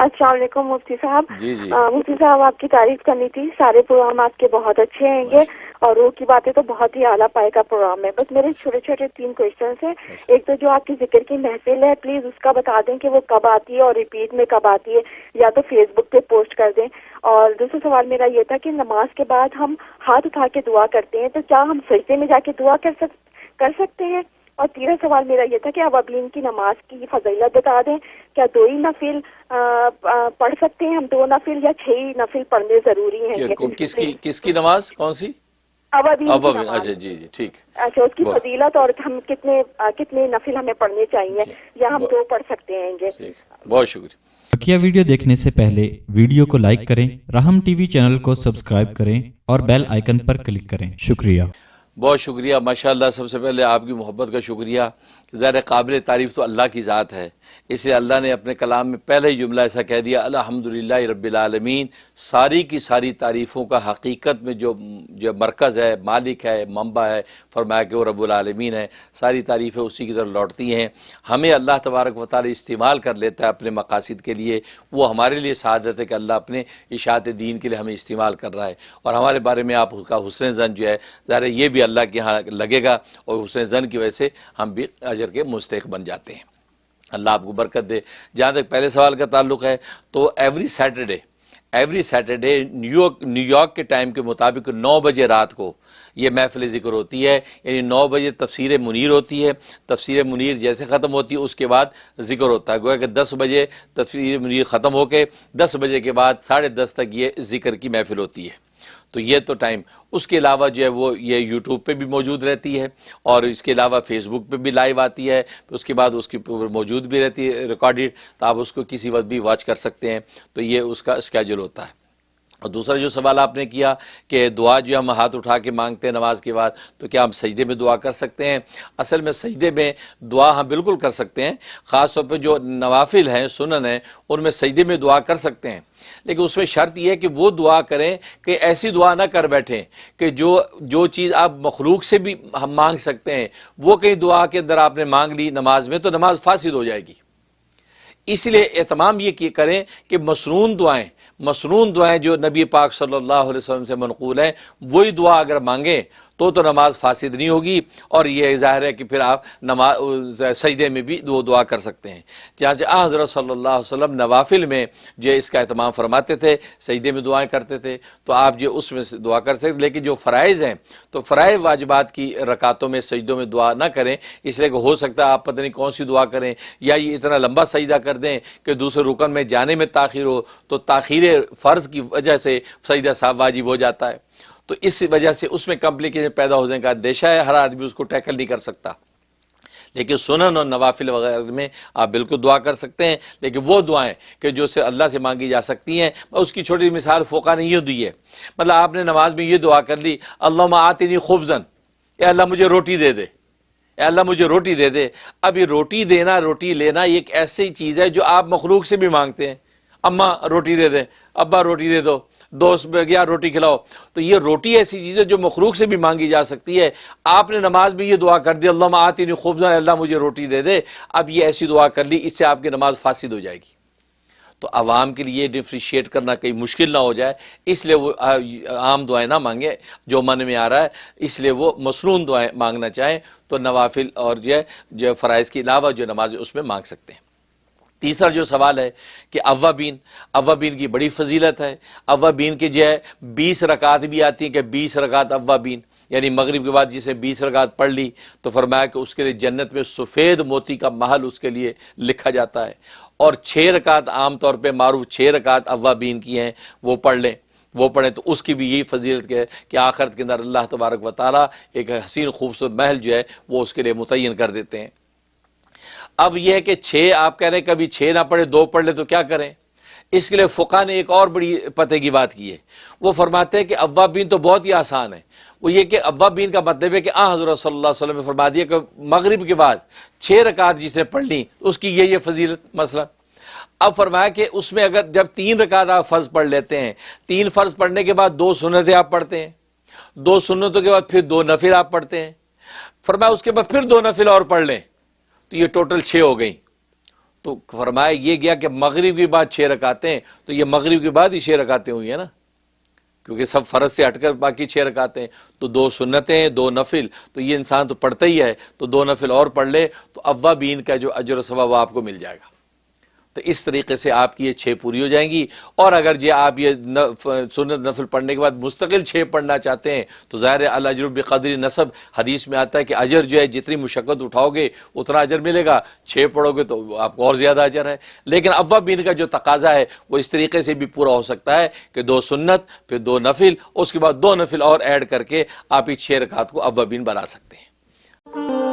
السلام علیکم مفتی صاحب. جی جی مفتی صاحب آپ کی تعریف کرنی تھی. سارے پروگرام آپ کے بہت اچھے ہیں گے اور روح کی باتیں تو بہت ہی اعلیٰ پائے کا پروگرام ہے. بس میرے چھوٹے چھوٹے 3 کوشچنس ہیں. ایک تو جو آپ کی ذکر کی محفل ہے پلیز اس کا بتا دیں کہ وہ کب آتی ہے اور ریپیٹ میں کب آتی ہے, یا تو فیس بک پہ پوسٹ کر دیں. اور دوسرا سوال میرا یہ تھا کہ نماز کے بعد ہم ہاتھ اٹھا کے دعا کرتے ہیں تو کیا ہم سجدے میں جا کے دعا کر سکتے ہیں؟ اور تیسرا سوال میرا یہ تھا کہ اوابین کی نماز کی فضیلت بتا دیں. کیا 2 ہی نفل پڑھ سکتے ہیں ہم, 2 نفل یا 6 ہی نفل پڑھنے ضروری ہیں؟ کس کی نماز کون سی؟ اوابین کی اوابین. نماز. اچھا جی جی ٹھیک. اچھا, اس کی فضیلت اور ہم کتنے نفل ہمیں پڑھنے چاہیے, یا ہم 2 پڑھ سکتے ہیں گے؟ بہت شکریہ. بقیہ ویڈیو دیکھنے سے پہلے ویڈیو کو لائک کریں, راہم ٹی وی چینل کو سبسکرائب کریں اور بیل آئیکن پر کلک کریں. شکریہ. بہت شکریہ. ماشاءاللہ سب سے پہلے آپ کی محبت کا شکریہ. ظاہر قابل تعریف تو اللہ کی ذات ہے, اس لیے اللہ نے اپنے کلام میں پہلے ہی جملہ ایسا کہہ دیا الحمدللہ رب العالمین. ساری کی ساری تعریفوں کا حقیقت میں جو مرکز ہے, مالک ہے, منبع ہے, فرمایا کہ وہ رب العالمین ہے. ساری تعریفیں اسی کی طرف لوٹتی ہیں. ہمیں اللہ تبارک و تعالی استعمال کر لیتا ہے اپنے مقاصد کے لیے. وہ ہمارے لیے سعادت ہے کہ اللہ اپنے اشاعت دین کے لیے ہمیں استعمال کر رہا ہے, اور ہمارے بارے میں آپ کا حسن زن جو ہے ظاہر یہ بھی اللہ کے ہاں لگے گا, اور حسن زن کی وجہ سے ہم بھی اجر کے مستحق بن جاتے ہیں. اللہ آپ کو برکت دے. جہاں تک پہلے سوال کا تعلق ہے تو ایوری سیٹرڈے نیو یارک کے ٹائم کے مطابق 9 بجے رات کو یہ محفل ذکر ہوتی ہے. یعنی 9 بجے تفسیر منیر ہوتی ہے. تفسیر منیر جیسے ختم ہوتی ہے اس کے بعد ذکر ہوتا ہے. گویا کہ 10 بجے تفسیر منیر ختم ہو کے 10 بجے کے بعد 10:30 تک یہ ذکر کی محفل ہوتی ہے. تو یہ تو ٹائم. اس کے علاوہ جو ہے وہ یہ یوٹیوب پہ بھی موجود رہتی ہے, اور اس کے علاوہ فیس بک پہ بھی لائیو آتی ہے. اس کے بعد اس کی موجود بھی رہتی ہے ریکارڈڈ, تو آپ اس کو کسی وقت بھی واچ کر سکتے ہیں. تو یہ اس کا اسکیجول ہوتا ہے. اور دوسرا جو سوال آپ نے کیا کہ دعا جو ہم ہاتھ اٹھا کے مانگتے ہیں نماز کے بعد, تو کیا ہم سجدے میں دعا کر سکتے ہیں؟ اصل میں سجدے میں دعا ہم بالکل کر سکتے ہیں. خاص طور پہ جو نوافل ہیں, سنن ہیں, ان میں سجدے میں دعا کر سکتے ہیں. لیکن اس میں شرط یہ ہے کہ وہ دعا کریں کہ ایسی دعا نہ کر بیٹھیں کہ جو چیز آپ مخلوق سے بھی ہم مانگ سکتے ہیں وہ کہیں دعا کے اندر آپ نے مانگ لی نماز میں, تو نماز فاسد ہو جائے گی. اس لیے اہتمام یہ کریں کہ مسنون دعائیں جو نبی پاک صلی اللہ علیہ وسلم سے منقول ہیں وہی دعا اگر مانگیں تو نماز فاسد نہیں ہوگی. اور یہ ظاہر ہے کہ پھر آپ نماز سجدے میں بھی وہ دعا کر سکتے ہیں. چنانچہ حضرت صلی اللہ علیہ وسلم نوافل میں جو اس کا اہتمام فرماتے تھے, سجدے میں دعائیں کرتے تھے, تو آپ جو اس میں دعا کر سکتے. لیکن جو فرائض ہیں تو فرائض واجبات کی رکعتوں میں سجدوں میں دعا نہ کریں, اس لیے کہ ہو سکتا ہے آپ پتہ نہیں کون سی دعا کریں, یا یہ اتنا لمبا سجدہ کر دیں کہ دوسرے رکن میں جانے میں تاخیر ہو, تو تاخیر فرض کی وجہ سے سجدہ صاحب واجب ہو جاتا ہے. تو اس وجہ سے اس میں کمپلیکیشن پیدا ہو جانے کا اندیشہ ہے, ہر آدمی اس کو ٹیکل نہیں کر سکتا. لیکن سنن اور نوافل وغیرہ میں آپ بالکل دعا کر سکتے ہیں. لیکن وہ دعائیں کہ جو سے اللہ سے مانگی جا سکتی ہیں, اس کی چھوٹی مثال فقہ نے یہ دی ہے. مطلب آپ نے نماز میں یہ دعا کر لی اللہم آتنی خبزن, اے اللہ مجھے روٹی دے دے, اے اللہ مجھے روٹی دے دے. اب یہ روٹی دینا, روٹی لینا یہ ایک ایسی چیز ہے جو آپ مخلوق سے بھی مانگتے ہیں. اماں روٹی دے دیں, ابا روٹی دے دو, دوست میں گیا روٹی کھلاؤ. تو یہ روٹی ایسی چیز ہے جو مخلوق سے بھی مانگی جا سکتی ہے. آپ نے نماز میں یہ دعا کر دی اللہم آتنی خبزن, اللہ مجھے روٹی دے دے. اب یہ ایسی دعا کر لی, اس سے آپ کی نماز فاسد ہو جائے گی. تو عوام کے لیے ڈفریشیٹ کرنا کہیں مشکل نہ ہو جائے, اس لیے وہ عام دعائیں نہ مانگیں جو من میں آ رہا ہے. اس لیے وہ مسنون دعائیں مانگنا چاہیں تو نوافل اور جو فرائض کے علاوہ جو نماز ہے اس میں مانگ سکتے ہیں. تیسرا جو سوال ہے کہ اوابین کی بڑی فضیلت ہے. اوابین کے 20 رکعات بھی آتی ہیں کہ 20 رکعات اوابین, یعنی مغرب کے بعد جسے 20 رکعات پڑھ لی تو فرمایا کہ اس کے لیے جنت میں سفید موتی کا محل اس کے لیے لکھا جاتا ہے. اور 6 رکعات عام طور پہ معروف 6 رکعات اوابین کی ہیں, وہ پڑھیں تو اس کی بھی یہی فضیلت ہے کہ آخرت کے اندر اللہ تبارک و تعالیٰ ایک حسین خوبصورت محل جو ہے وہ اس کے لیے متعین کر دیتے ہیں. اب یہ ہے کہ 6 آپ کہہ رہے ہیں کبھی 6 نہ پڑھے 2 پڑھ لے تو کیا کریں؟ اس کے لیے فقہ نے ایک اور بڑی پتہ کی بات کی ہے. وہ فرماتے ہیں کہ اوابین تو بہت ہی آسان ہے. وہ یہ کہ اوابین کا مطلب ہے کہ حضرت صلی اللہ علیہ وسلم نے فرما دیا کہ مغرب کے بعد 6 رکعات جس نے پڑھ لی اس کی یہ فضیلت. مثلا اب فرمایا کہ اس میں اگر جب 3 رکعات آپ فرض پڑھ لیتے ہیں, 3 فرض پڑھنے کے بعد 2 سنتیں آپ پڑھتے ہیں, 2 سنتوں کے بعد پھر 2 نفل آپ پڑھتے ہیں, فرمایا اس کے بعد پھر 2 نفل اور پڑھ لیں تو یہ ٹوٹل 6 ہو گئیں. تو فرمایا یہ گیا کہ مغرب کے بعد 6 رکعتیں، تو یہ مغرب کے بعد ہی 6 رکعتیں ہوئی ہیں نا، کیونکہ سب فرض سے ہٹ کر باقی 6 رکعتیں، تو 2 سنتیں 2 نفل، تو یہ انسان تو پڑھتا ہی ہے، تو 2 نفل اور پڑھ لے تو اوابین کا جو اجر و ثواب آپ کو مل جائے گا۔ تو اس طریقے سے آپ کی یہ 6 پوری ہو جائیں گی۔ اور اگر جی آپ یہ سنت نفل پڑھنے کے بعد مستقل 6 پڑھنا چاہتے ہیں تو ظاہر ہے الاجر بقدر نصب، حدیث میں آتا ہے کہ اجر جو ہے جتنی مشقت اٹھاؤ گے اتنا اجر ملے گا، 6 پڑھو گے تو آپ کو اور زیادہ اجر ہے۔ لیکن اوابین کا جو تقاضا ہے وہ اس طریقے سے بھی پورا ہو سکتا ہے کہ 2 سنت پھر 2 نفل، اس کے بعد 2 نفل اور ایڈ کر کے آپ اس 6 رکعت کو اوابین بنا سکتے ہیں۔